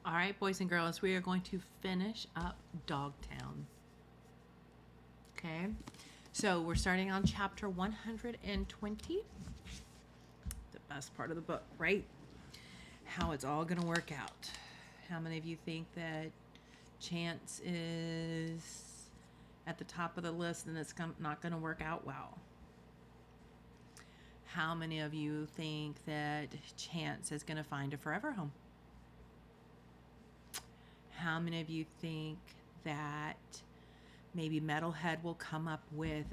All right, boys and girls, we are going to finish up Dogtown. Okay, so we're starting on chapter 120. The best part of the book, right? How it's all going to work out. How many of you think that Chance is at the top of the list and it's not going to work out well? How many of you think that Chance is going to find a forever home? How many of you think that maybe Metalhead will come up with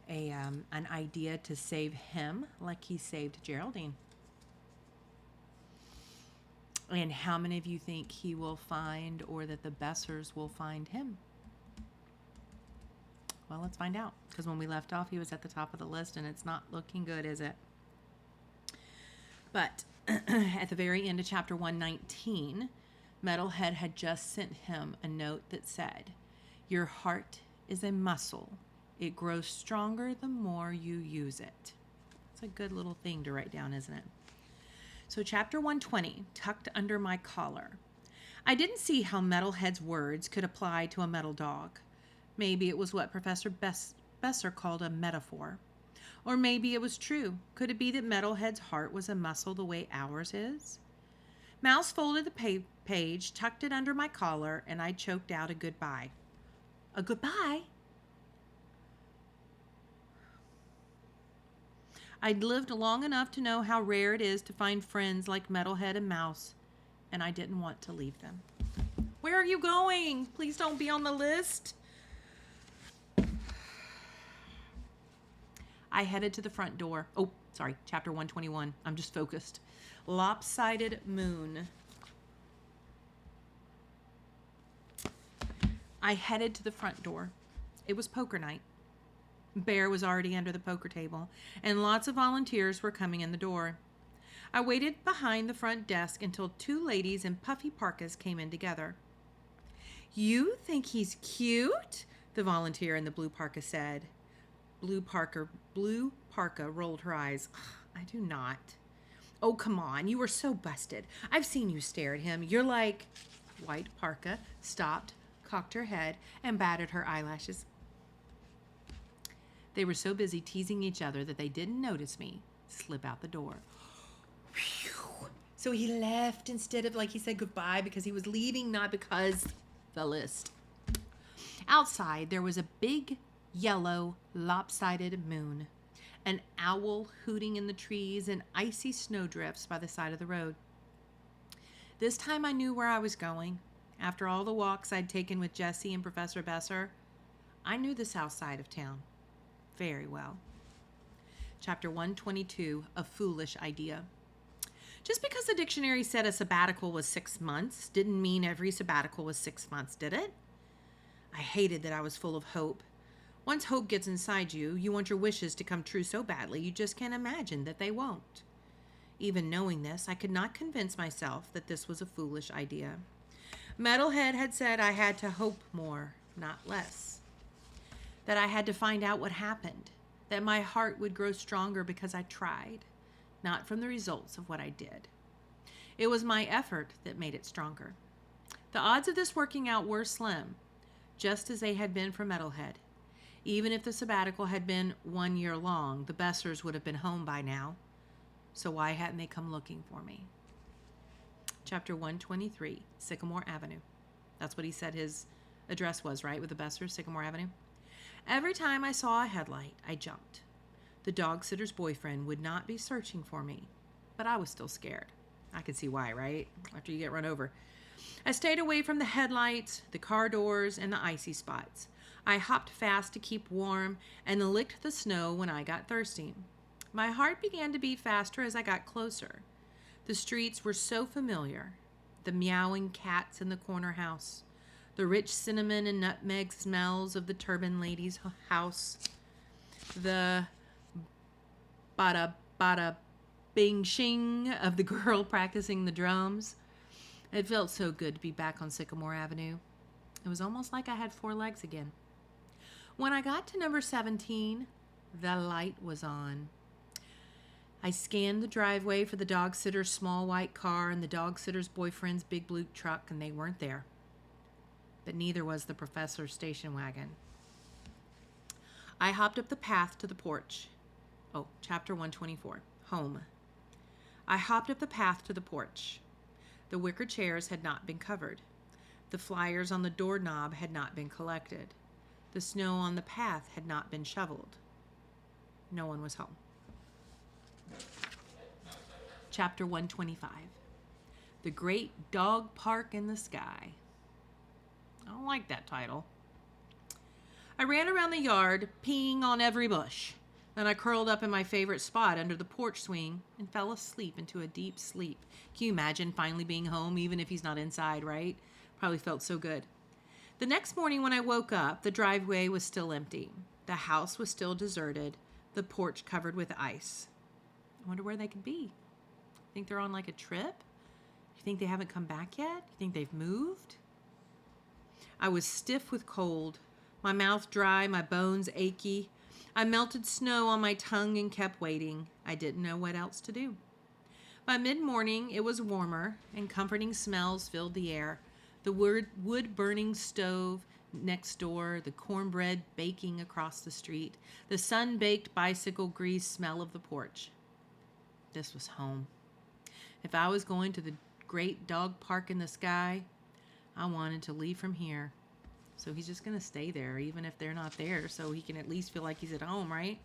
an idea to save him like he saved Geraldine? And how many of you think he will find, or that the Bessers will find him? Well, let's find out. Because when we left off, he was at the top of the list, and it's not looking good, is it? But at the very end of chapter 119, Metalhead had just sent him a note that said, "Your heart is a muscle. It grows stronger the more you use it." It's a good little thing to write down, isn't it? So chapter 120, tucked under my collar. I didn't see how Metalhead's words could apply to a metal dog. Maybe it was what Professor Besser called a metaphor. Or maybe it was true. Could it be that Metalhead's heart was a muscle the way ours is? Mouse folded the page, tucked it under my collar, and I choked out a goodbye. A goodbye? I'd lived long enough to know how rare it is to find friends like Metalhead and Mouse, and I didn't want to leave them. Where are you going? Please don't be on the list. I headed to the front door. Oh, sorry, chapter 121. I'm just focused. Lopsided moon. I headed to the front door. It was poker night. Bear was already under the poker table, and lots of volunteers were coming in the door. I waited behind the front desk until two ladies in puffy parkas came in together. "You think he's cute?" the volunteer in the blue parka said. Blue parka rolled her eyes. "I do not." "Oh, come on. You were so busted. I've seen you stare at him. You're like..." White parka stopped, cocked her head, and batted her eyelashes. They were so busy teasing each other that they didn't notice me slip out the door. Whew. So he left instead of, like, he said goodbye because he was leaving, not because the list. Outside, there was a big, yellow, lopsided moon, an owl hooting in the trees, and icy snowdrifts by the side of the road. This time I knew where I was going. After all the walks I'd taken with Jessie and Professor Besser, I knew the south side of town very well. Chapter 122, A Foolish Idea. Just because the dictionary said a sabbatical was 6 months didn't mean every sabbatical was 6 months, did it? I hated that I was full of hope. Once hope gets inside you, you want your wishes to come true so badly you just can't imagine that they won't. Even knowing this, I could not convince myself that this was a foolish idea. Metalhead had said I had to hope more, not less. That I had to find out what happened. That my heart would grow stronger because I tried, not from the results of what I did. It was my effort that made it stronger. The odds of this working out were slim, just as they had been for Metalhead. Even if the sabbatical had been 1 year long, the Bessers would have been home by now. So why hadn't they come looking for me? Chapter 123, Sycamore Avenue. That's what he said his address was, right? With the Bessers, Sycamore Avenue. Every time I saw a headlight, I jumped. The dog sitter's boyfriend would not be searching for me, but I was still scared. I could see why, right? After you get run over. I stayed away from the headlights, the car doors, and the icy spots. I hopped fast to keep warm and licked the snow when I got thirsty. My heart began to beat faster as I got closer. The streets were so familiar. The meowing cats in the corner house. The rich cinnamon and nutmeg smells of the turban lady's house. The bada bada bing shing of the girl practicing the drums. It felt so good to be back on Sycamore Avenue. It was almost like I had 4 legs again. When I got to number 17, the light was on. I scanned the driveway for the dog sitter's small white car and the dog sitter's boyfriend's big blue truck, and they weren't there. But neither was the professor's station wagon. I hopped up the path to the porch. Oh, chapter 124, home. I hopped up the path to the porch. The wicker chairs had not been covered. The flyers on the doorknob had not been collected. The snow on the path had not been shoveled. No one was home. Chapter 125, The Great Dog Park in the Sky. I don't like that title. I ran around the yard, peeing on every bush. Then I curled up in my favorite spot under the porch swing and fell asleep into a deep sleep. Can you imagine finally being home, even if he's not inside, right? Probably felt so good. The next morning when I woke up, the driveway was still empty. The house was still deserted, the porch covered with ice. I wonder where they could be. Think they're on like a trip? You think they haven't come back yet? You think they've moved? I was stiff with cold, my mouth dry, my bones achy. I melted snow on my tongue and kept waiting. I didn't know what else to do. By mid-morning, it was warmer, and comforting smells filled the air. The wood-burning stove next door, the cornbread baking across the street, the sun-baked bicycle grease smell of the porch. This was home. If I was going to the great dog park in the sky, I wanted to leave from here. So he's just going to stay there, even if they're not there, so he can at least feel like he's at home, right?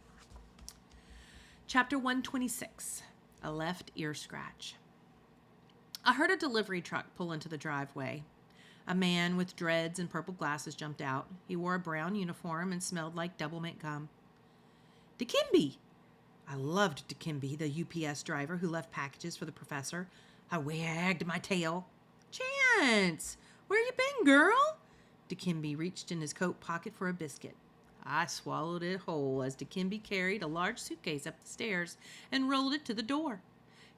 Chapter 126, A Left Ear Scratch. I heard a delivery truck pull into the driveway. A man with dreads and purple glasses jumped out. He wore a brown uniform and smelled like double mint gum. Dikembe! I loved Dikembe, the UPS driver who left packages for the professor. I wagged my tail. Chance! Where you been, girl? Dikembe reached in his coat pocket for a biscuit. I swallowed it whole as Dikembe carried a large suitcase up the stairs and rolled it to the door.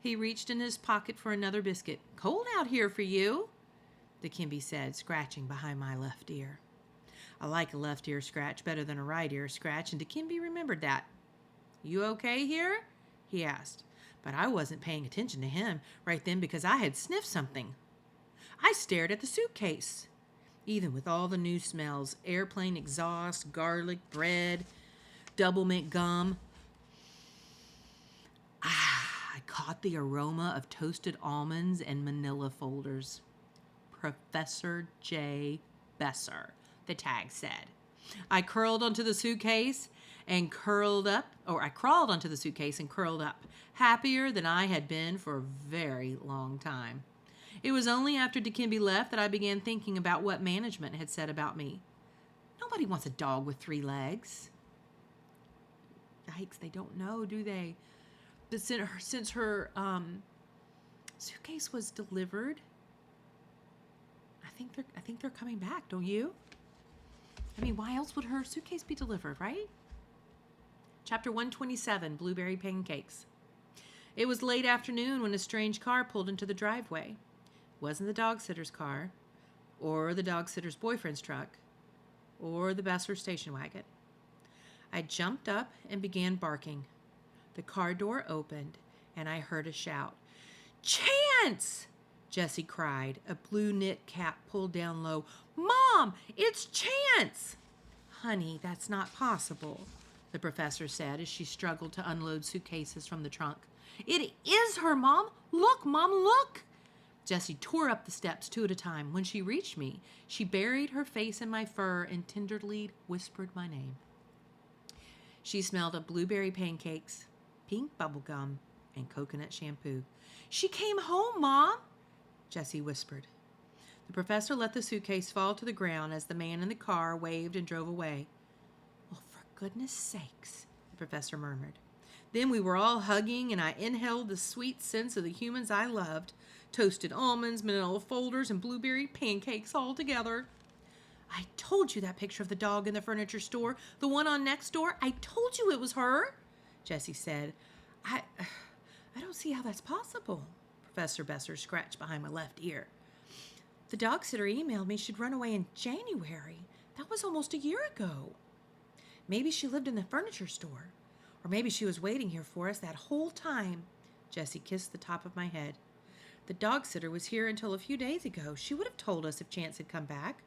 He reached in his pocket for another biscuit. Cold out here for you, Dikembe said, scratching behind my left ear. I like a left ear scratch better than a right ear scratch, and Dikembe remembered that. You okay here? He asked, but I wasn't paying attention to him right then because I had sniffed something. I stared at the suitcase. Even with all the new smells, airplane exhaust, garlic, bread, double mint gum, I caught the aroma of toasted almonds and manila folders. Professor J. Besser, the tag said. I crawled onto the suitcase and curled up, happier than I had been for a very long time. It was only after Dikembe left that I began thinking about what management had said about me. Nobody wants a dog with 3 legs. Yikes, they don't know, do they? But since her suitcase was delivered, I think they're coming back, don't you? I mean, why else would her suitcase be delivered, right? Chapter 127, Blueberry Pancakes. It was late afternoon when a strange car pulled into the driveway. It wasn't the dog sitter's car, or the dog sitter's boyfriend's truck, or the Besser station wagon. I jumped up and began barking. The car door opened, and I heard a shout. Chance! Jessie cried, a blue knit cap pulled down low. Mom, it's Chance! Honey, that's not possible, the professor said as she struggled to unload suitcases from the trunk. It is her, Mom! Look, Mom, look! Jessie tore up the steps 2 at a time. When she reached me, she buried her face in my fur and tenderly whispered my name. She smelled of blueberry pancakes, pink bubble gum, and coconut shampoo. She came home, Mom, Jessie whispered. The professor let the suitcase fall to the ground as the man in the car waved and drove away. Oh, for goodness sakes, the professor murmured. Then we were all hugging, and I inhaled the sweet scents of the humans I loved. Toasted almonds, manila folders, and blueberry pancakes all together. I told you that picture of the dog in the furniture store, the one on next door, I told you it was her, Jessie said. I don't see how that's possible. Professor Besser scratched behind my left ear. The dog sitter emailed me she'd run away in January. That was almost a year ago. Maybe she lived in the furniture store. Or maybe she was waiting here for us that whole time. Jessie kissed the top of my head. The dog sitter was here until a few days ago. She would have told us if Chance had come back.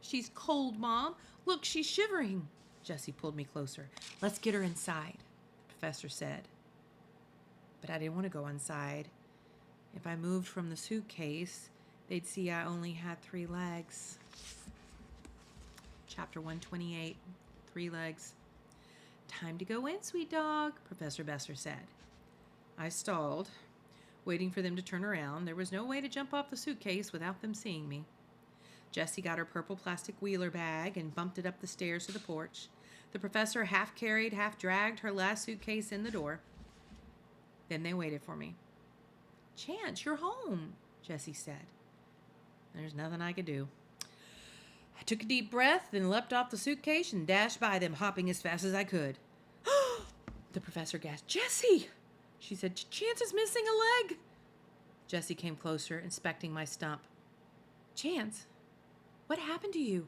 She's cold, Mom. Look, she's shivering. Jessie pulled me closer. Let's get her inside, the professor said. But I didn't want to go inside. If I moved from the suitcase, they'd see I only had 3 legs. Chapter 128, 3 legs. Time to go in, sweet dog, Professor Besser said. I stalled, waiting for them to turn around. There was no way to jump off the suitcase without them seeing me. Jessie got her purple plastic wheeler bag and bumped it up the stairs to the porch. The professor half carried, half dragged her last suitcase in the door. Then they waited for me. Chance, you're home, Jessie said. There's nothing I could do. I took a deep breath, then leapt off the suitcase and dashed by them, hopping as fast as I could. The professor gasped. Jessie! She said, Chance is missing a leg. Jessie came closer, inspecting my stump. Chance, what happened to you?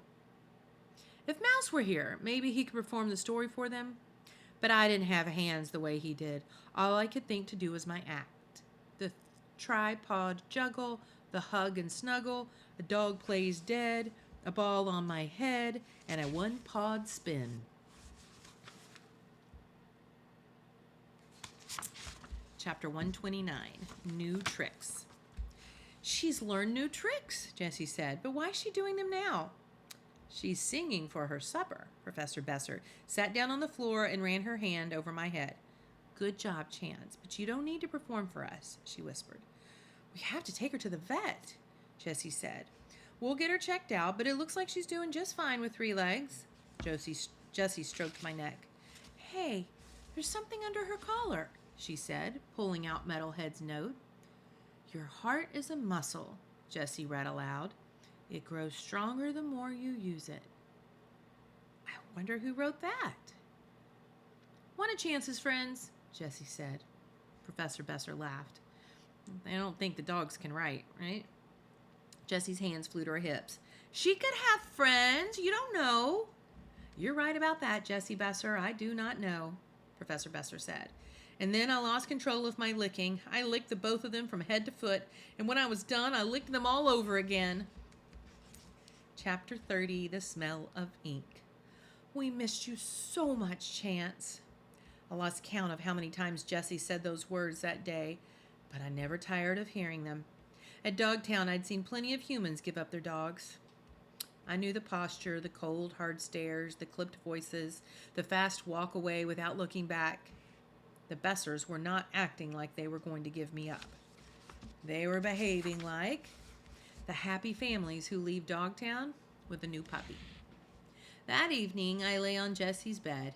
If Mouse were here, maybe he could perform the story for them. But I didn't have hands the way he did. All I could think to do was my act. The tripod juggle, the hug and snuggle, a dog plays dead, a ball on my head, and a one-pod spin. Chapter 129, New Tricks. She's learned new tricks, Jessie said, but why is she doing them now? She's singing for her supper. Professor Besser sat down on the floor and ran her hand over my head. Good job, Chance, but you don't need to perform for us, she whispered. We have to take her to the vet, Jessie said. We'll get her checked out, but it looks like she's doing just fine with 3 legs. Jessie stroked my neck. Hey, there's something under her collar, she said, pulling out Metalhead's note. Your heart is a muscle, Jessie read aloud. It grows stronger the more you use it. I wonder who wrote that. One of Chance's friends, Jessie said. Professor Besser laughed. I don't think the dogs can write, right? Jessie's hands flew to her hips. She could have friends. You don't know. You're right about that, Jessie Besser. I do not know, Professor Besser said. And then I lost control of my licking. I licked the both of them from head to foot, and when I was done, I licked them all over again. Chapter 30, The Smell of Ink. We missed you so much, Chance. I lost count of how many times Jessie said those words that day, but I never tired of hearing them. At Dogtown, I'd seen plenty of humans give up their dogs. I knew the posture, the cold, hard stares, the clipped voices, the fast walk away without looking back. The Bessers were not acting like they were going to give me up. They were behaving like the happy families who leave Dogtown with a new puppy. That evening, I lay on Jessie's bed.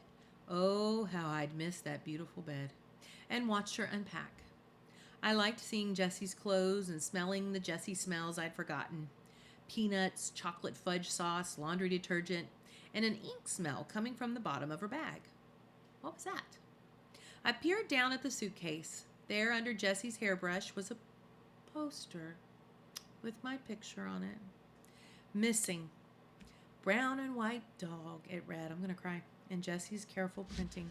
Oh, how I'd missed that beautiful bed, and watched her unpack. I liked seeing Jessie's clothes and smelling the Jessie smells I'd forgotten. Peanuts, chocolate fudge sauce, laundry detergent, and an ink smell coming from the bottom of her bag. What was that? I peered down at the suitcase. There, under Jessie's hairbrush, was a poster with my picture on it. Missing. Brown and white dog, it read. I'm going to cry. And Jessie's careful printing.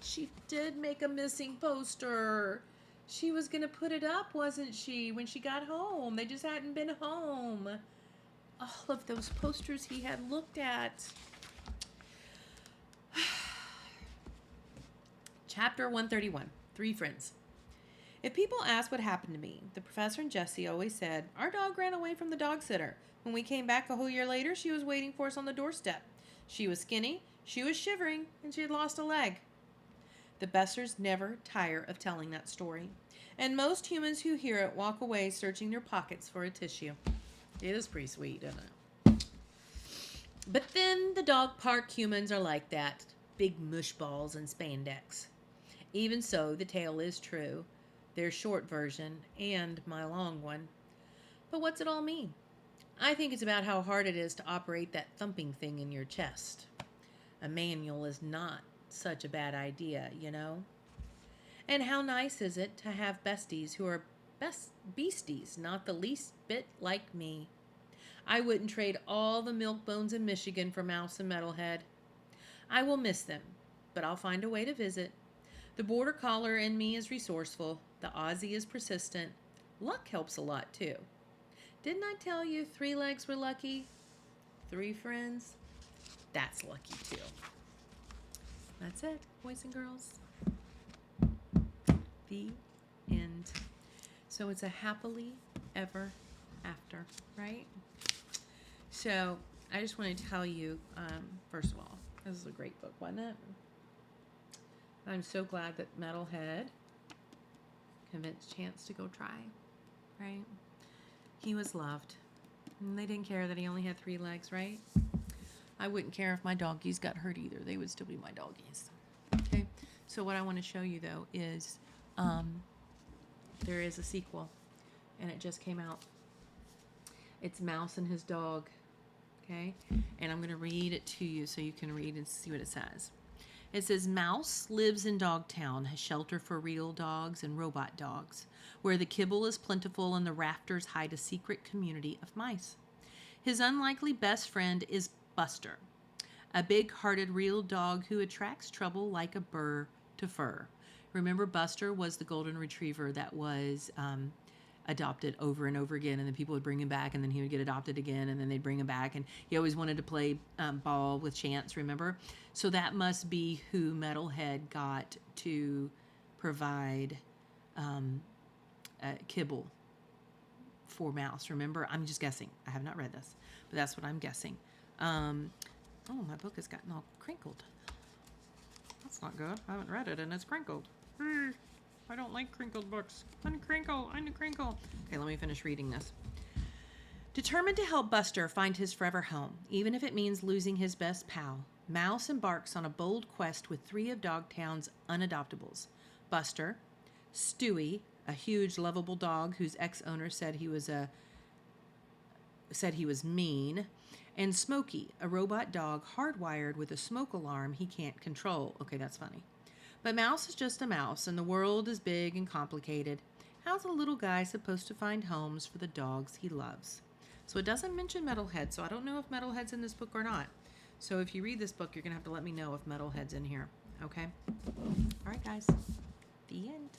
She did make a missing poster. She was going to put it up, wasn't she, when she got home? They just hadn't been home. All of those posters he had looked at. Chapter 131, 3 Friends. If people ask what happened to me, the professor and Jessie always said, our dog ran away from the dog sitter. When we came back a whole year later, she was waiting for us on the doorstep. She was skinny, she was shivering, and she had lost a leg. The Bessers never tire of telling that story, and most humans who hear it walk away searching their pockets for a tissue. It is pretty sweet, isn't it? But then the dog park humans are like that, big mush balls and spandex. Even so, the tale is true, their short version and my long one. But what's it all mean? I think it's about how hard it is to operate that thumping thing in your chest. A manual is not such a bad idea, you know? And how nice is it to have besties who are beasties, not the least bit like me. I wouldn't trade all the milk bones in Michigan for Mouse and Metalhead. I will miss them, but I'll find a way to visit. The border collar in me is resourceful. The Aussie is persistent. Luck helps a lot, too. Didn't I tell you 3 legs were lucky? 3 friends? That's lucky, too. That's it, boys and girls. The end. So it's a happily ever after, right? So I just want to tell you, first of all, this is a great book, wasn't it? I'm so glad that Metalhead convinced Chance to go try, right? He was loved. And they didn't care that he only had 3 legs, right? I wouldn't care if my doggies got hurt either. They would still be my doggies. Okay? So what I want to show you, though, is there is a sequel, and it just came out. It's Mouse and His Dog. Okay? And I'm going to read it to you so you can read and see what it says. It says, Mouse lives in Dogtown, a shelter for real dogs and robot dogs, where the kibble is plentiful and the rafters hide a secret community of mice. His unlikely best friend is Buster, a big-hearted real dog who attracts trouble like a burr to fur. Remember, Buster was the golden retriever that was adopted over and over again, and then people would bring him back, and then he would get adopted again, and then they'd bring him back, and he always wanted to play ball with Chance, remember? So that must be who Metalhead got to provide kibble for Mouse, remember? I'm just guessing. I have not read this, but that's what I'm guessing. Oh, my book has gotten all crinkled. That's not good. I haven't read it, and it's crinkled. I don't like crinkled books. Uncrinkle, uncrinkle. Okay, let me finish reading this. Determined to help Buster find his forever home, even if it means losing his best pal, Mouse embarks on a bold quest with 3 of Dogtown's unadoptables. Buster, Stewie, a huge, lovable dog whose ex-owner said he was mean, and Smokey, a robot dog hardwired with a smoke alarm he can't control. Okay, that's funny. But Mouse is just a mouse, and the world is big and complicated. How's a little guy supposed to find homes for the dogs he loves? So it doesn't mention Metalhead, so I don't know if Metalhead's in this book or not. So if you read this book, you're going to have to let me know if Metalhead's in here. Okay? All right, guys. The end.